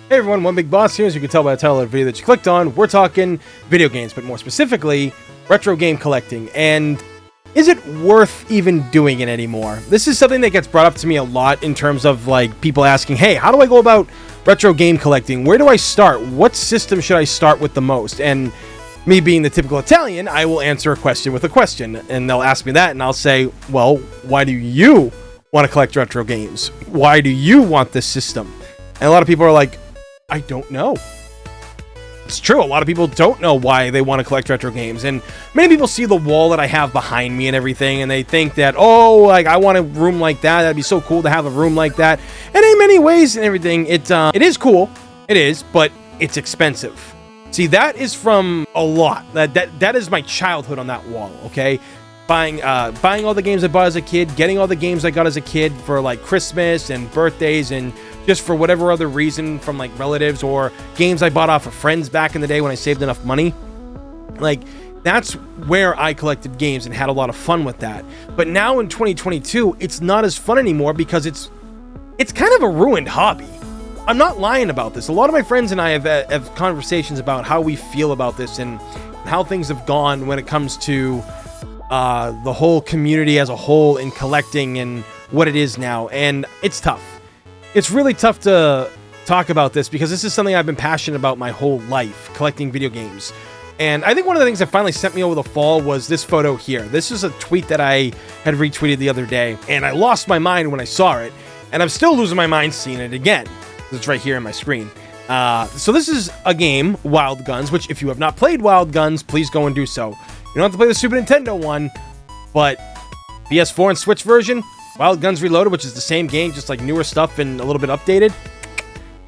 Hey everyone, One Big Boss here. As you can tell by the title of the video that you clicked on, we're talking video games, but more specifically, retro game collecting. And is it worth even doing it anymore? This is something that gets brought up to me a lot in terms of like people asking, hey, how do I go about retro game collecting? Where do I start? What system should I start with the most? And me being the typical Italian, I will answer a question with a question. And they'll ask me that and I'll say, well, why do you want to collect retro games? Why do you want this system? And a lot of people are like, I don't know. It's true. A lot of people don't know why they want to collect retro games. And many people see the wall that I have behind me and everything, and they think that, oh, like I want a room like that. That'd be so cool to have a room like that. And in many ways and everything, it is cool. It is, but it's expensive. See, that is from a lot. That is my childhood on that wall, okay? Buying all the games I bought as a kid, getting all the games I got as a kid for like Christmas and birthdays and just for whatever other reason from like relatives or games I bought off of friends back in the day when I saved enough money. Like, that's where I collected games and had a lot of fun with that. But now in 2022, it's not as fun anymore because it's kind of a ruined hobby. I'm not lying about this. A lot of my friends and I have conversations about how we feel about this and how things have gone when it comes to the whole community as a whole in collecting and what it is now. And it's tough. It's really tough to talk about this because this is something I've been passionate about my whole life, collecting video games. And I think one of the things that finally sent me over the fall was this photo here. This is a tweet that I had retweeted the other day, and I lost my mind when I saw it, and I'm still losing my mind seeing it again. It's right here on my screen. So this is a game, Wild Guns, which if you have not played Wild Guns, please go and do so. You don't have to play the Super Nintendo one, but PS4 and Switch version, Wild Guns Reloaded, which is the same game, just like newer stuff and a little bit updated.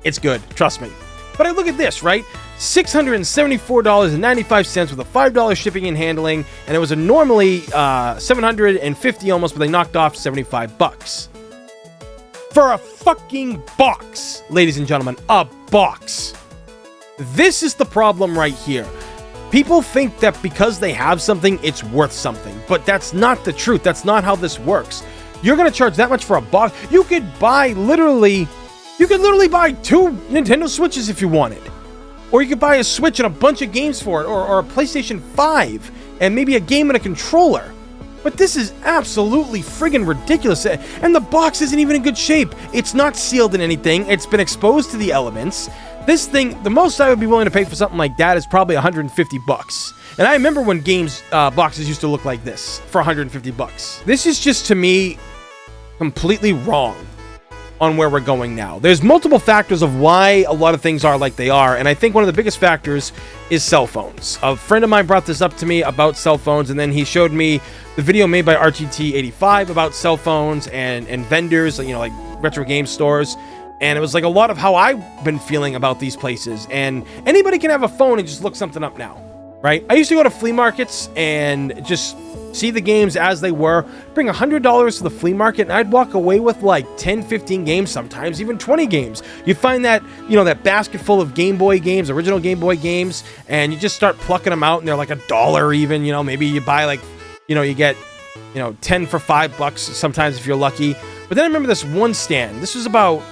It's good, trust me. But I look at this, right? $674.95 with a $5 shipping and handling, and it was a normally $750 almost, but they knocked off $75. For a fucking box, ladies and gentlemen, a box. This is the problem right here. People think that because they have something, it's worth something, but that's not the truth. That's not how this works. You're going to charge that much for a box? You could literally buy 2 Nintendo Switches if you wanted. Or you could buy a Switch and a bunch of games for it, or a PlayStation 5, and maybe a game and a controller. But this is absolutely friggin' ridiculous. And the box isn't even in good shape. It's not sealed in anything. It's been exposed to the elements. This thing, the most I would be willing to pay for something like that is probably $150. And I remember when games boxes used to look like this for $150. This is just, to me, completely wrong on where we're going now. There's multiple factors of why a lot of things are like they are, and I think one of the biggest factors is cell phones. A friend of mine brought this up to me about cell phones, and then he showed me the video made by RTT85 about cell phones and vendors, you know, like retro game stores. And it was like a lot of how I've been feeling about these places. And anybody can have a phone and just look something up now, right? I used to go to flea markets and just see the games as they were, bring $100 to the flea market, and I'd walk away with like 10, 15 games, sometimes even 20 games. You find that, you know, that basket full of Game Boy games, original Game Boy games, and you just start plucking them out, and they're like $1 even, you know, maybe you buy like, you know, you get, you know, 10 for $5 sometimes if you're lucky. But then I remember this one stand. This was about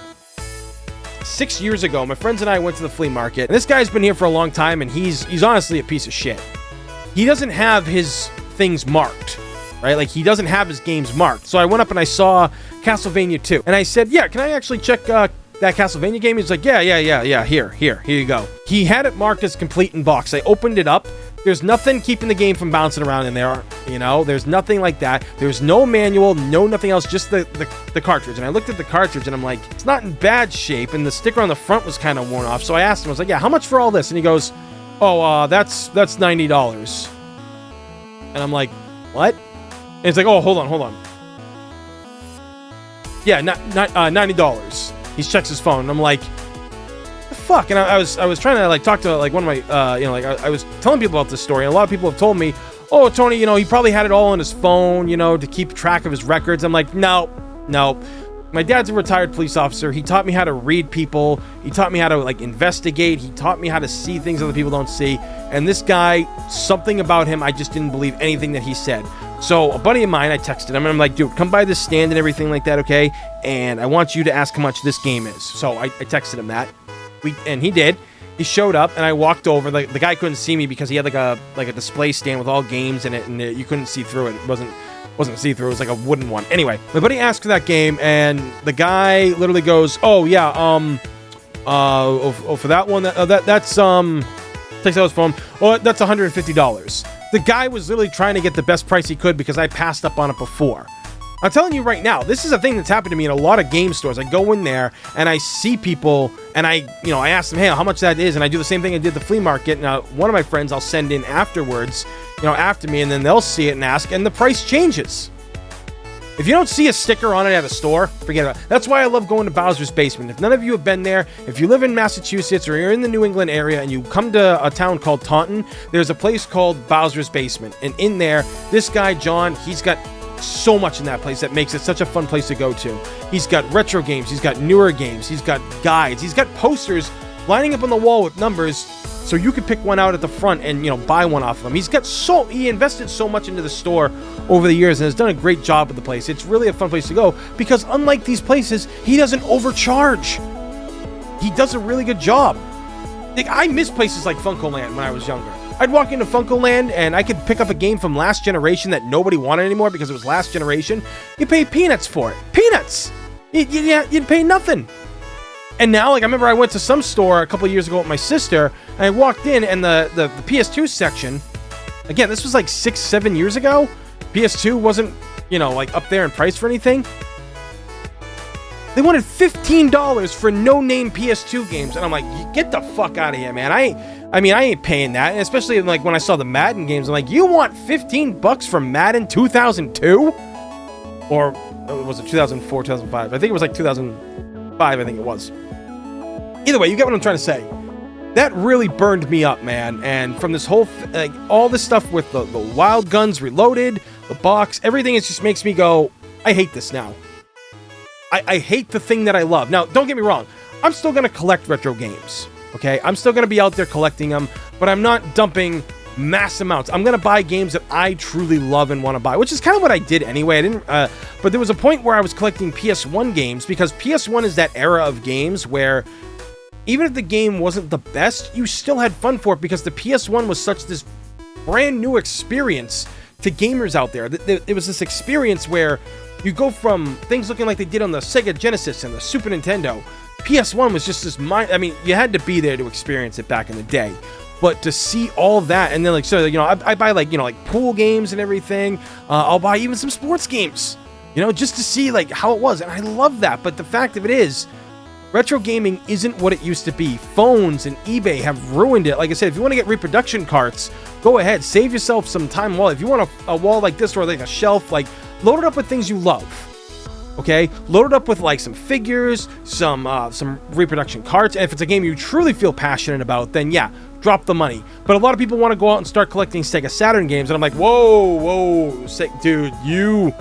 6 years ago. My friends and I went to the flea market, and this guy's been here for a long time, and he's honestly a piece of shit. He doesn't have his things marked, right? Like, he doesn't have his games marked. So I went up and I saw Castlevania 2, and I said, yeah, can I actually check that Castlevania game? He's like, yeah, here you go. He had it marked as complete in box. I opened it up. There's nothing keeping the game from bouncing around in there, you know? There's nothing like that. There's no manual, no nothing else, just the cartridge. And I looked at the cartridge, and I'm like, it's not in bad shape, and the sticker on the front was kind of worn off. So I asked him, I was like, yeah, how much for all this? And he goes, oh, that's $90. And I'm like, what? And it's like, oh, hold on. Yeah, $90. He checks his phone, and I'm like, the fuck? And I was trying to like talk to like one of my you know, like I was telling people about this story, and a lot of people have told me, oh, Tony, you know, he probably had it all on his phone, you know, to keep track of his records. I'm like, no. My dad's a retired police officer. He taught me how to read people. He taught me how to like investigate. He taught me how to see things other people don't see. And this guy, something about him, I just didn't believe anything that he said. So a buddy of mine, I texted him, and I'm like, dude, come by this stand and everything like that, okay? And I want you to ask how much this game is. So I texted him that. And he did. He showed up, and I walked over. The guy couldn't see me because he had like a display stand with all games in it, and you couldn't see through it. It wasn't see-through. It was like a wooden one. Anyway, my buddy asked for that game, and the guy literally goes, "Oh yeah, for that one, that's takes out his phone. Oh, that's $150." The guy was literally trying to get the best price he could because I passed up on it before. I'm telling you right now, this is a thing that's happened to me in a lot of game stores. I go in there and I see people, and I ask them, hey, how much that is, and I do the same thing I did at the flea market. Now, one of my friends I'll send in afterwards, after me, and then they'll see it and ask, and the price changes. If you don't see a sticker on it at a store, forget about it. That's why I love going to Bowser's Basement. If none of you have been there, if you live in Massachusetts or you're in the New England area and you come to a town called Taunton, there's a place called Bowser's Basement. And in there, this guy, John, he's got so much in that place that makes it such a fun place to go to. He's got retro games, he's got newer games, he's got guides, he's got posters lining up on the wall with numbers so you can pick one out at the front and buy one off of them. He invested so much into the store over the years and has done a great job with the place. It's really a fun place to go because unlike these places, he doesn't overcharge. He does a really good job. I miss places like Funkoland when I was younger. I'd walk into Funkoland and I could pick up a game from last generation that nobody wanted anymore because it was last generation. You pay peanuts for it. Peanuts! You'd pay nothing. And now, I remember I went to some store a couple of years ago with my sister, and I walked in, and the PS2 section, again, this was like 6-7 years ago. PS2 wasn't, up there in price for anything. They wanted $15 for no-name PS2 games, and I'm like, get the fuck out of here, man. I ain't paying that, and especially when I saw the Madden games, I'm like, you want $15 for Madden 2002? Or was it 2004, 2005? I think it was like 2005, I think it was. Either way, you get what I'm trying to say. That really burned me up, man, and from this whole, all this stuff with the Wild Guns Reloaded, the box, everything, it just makes me go, I hate this now. I hate the thing that I love. Now, don't get me wrong. I'm still going to collect retro games, okay? I'm still going to be out there collecting them, but I'm not dumping mass amounts. I'm going to buy games that I truly love and want to buy, which is kind of what I did anyway. But there was a point where I was collecting PS1 games because PS1 is that era of games where even if the game wasn't the best, you still had fun for it because the PS1 was such this brand new experience to gamers out there. It was this experience where you go from things looking like they did on the Sega Genesis and the Super Nintendo. PS1 was just this you had to be there to experience it back in the day. But to see all that, and then I buy like pool games and everything. I'll buy even some sports games, just to see how it was. And I love that. But the fact of it is, retro gaming isn't what it used to be. Phones and eBay have ruined it. Like I said, if you want to get reproduction carts, go ahead, save yourself some time. Wall. If you want a wall like this or like a shelf, load it up with things you love. Okay, load it up with some figures, some reproduction carts. And if it's a game you truly feel passionate about, then yeah, drop the money. But a lot of people want to go out and start collecting Sega Saturn games, and I'm like, whoa, dude, you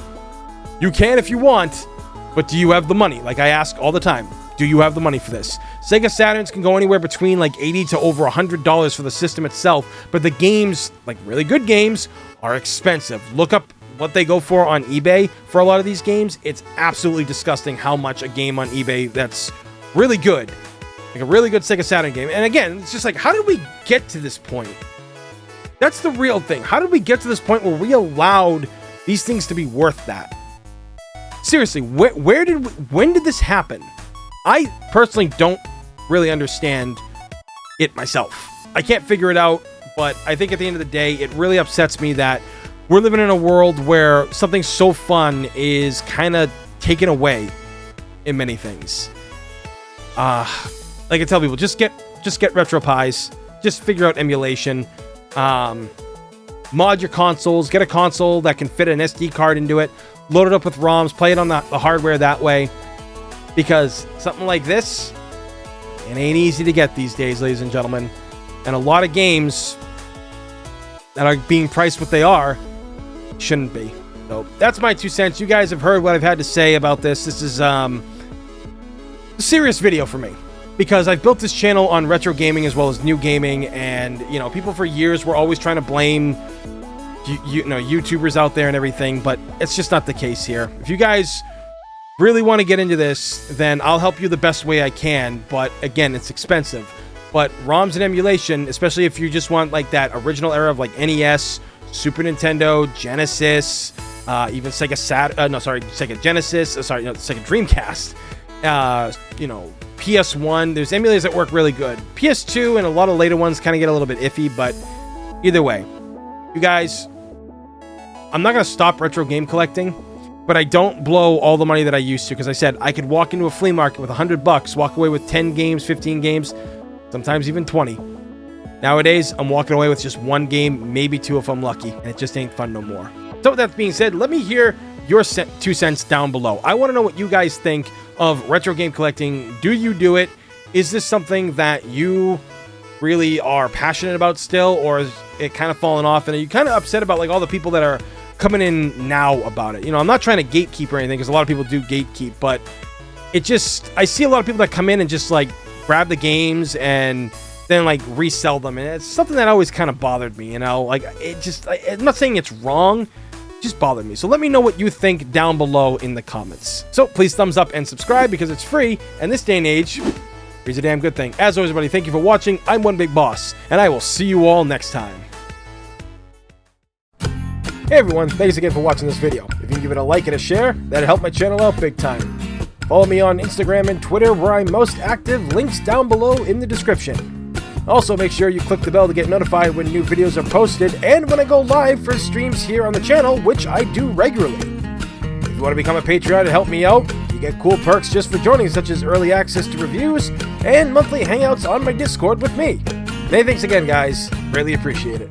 can if you want, but do you have the money? I ask all the time, do you have the money for this? Sega Saturns can go anywhere between $80 to over $100 for the system itself, but the games, really good games, are expensive. Look up what they go for on eBay for a lot of these games. It's absolutely disgusting how much a game on eBay that's really good, a really good Sega Saturn game. And again, it's just how did we get to this point? That's the real thing. How did we get to this point where we allowed these things to be worth that? Seriously, when did this happen? I personally don't really understand it myself. I can't figure it out, but I think at the end of the day, it really upsets me that we're living in a world where something so fun is kind of taken away in many things. Like I tell people, just get RetroPies, just figure out emulation, mod your consoles, get a console that can fit an SD card into it, load it up with ROMs, play it on the hardware that way, because something like this, it ain't easy to get these days, ladies and gentlemen, and a lot of games that are being priced what they are shouldn't be. So that's my 2 cents. You guys have heard what I've had to say about this. This is a serious video for me because I've built this channel on retro gaming as well as new gaming, and people for years were always trying to blame YouTubers out there and everything, but it's just not the case here. If you guys really want to get into this, then I'll help you the best way I can. But again, it's expensive. But ROMs and emulation, especially if you just want like that original era of like NES, Super Nintendo, Genesis, even Sega Sega Genesis, Sega Dreamcast, PS1. There's emulators that work really good. PS2 and a lot of later ones kind of get a little bit iffy, but either way, you guys, I'm not going to stop retro game collecting, but I don't blow all the money that I used to, because I said I could walk into a flea market with $100, walk away with 10 games, 15 games, sometimes even 20. Nowadays, I'm walking away with just 1 game, maybe 2 if I'm lucky, and it just ain't fun no more. So with that being said, let me hear your 2 cents down below. I want to know what you guys think of retro game collecting. Do you do it? Is this something that you really are passionate about still, or is it kind of fallen off? And are you kind of upset about like all the people that are coming in now about it? I'm not trying to gatekeep or anything, because a lot of people do gatekeep, but it just, I see a lot of people that come in and just like grab the games and then like resell them, and it's something that always kind of bothered me. Like it just, I'm not saying it's wrong, it just bothered me. So let me know what you think down below in the comments. So please thumbs up and subscribe, because it's free, and this day and age, free's a damn good thing. As always, everybody, thank you for watching. I'm One Big Boss, and I will see you all next time. Hey everyone, thanks again for watching this video. If you can give it a like and a share, that'd help my channel out big time. Follow me on Instagram and Twitter, where I'm most active. Links down below in the description. Also, make sure you click the bell to get notified when new videos are posted and when I go live for streams here on the channel, which I do regularly. If you want to become a Patreon to help me out, you get cool perks just for joining, such as early access to reviews and monthly hangouts on my Discord with me. Many thanks again, guys. Greatly appreciate it.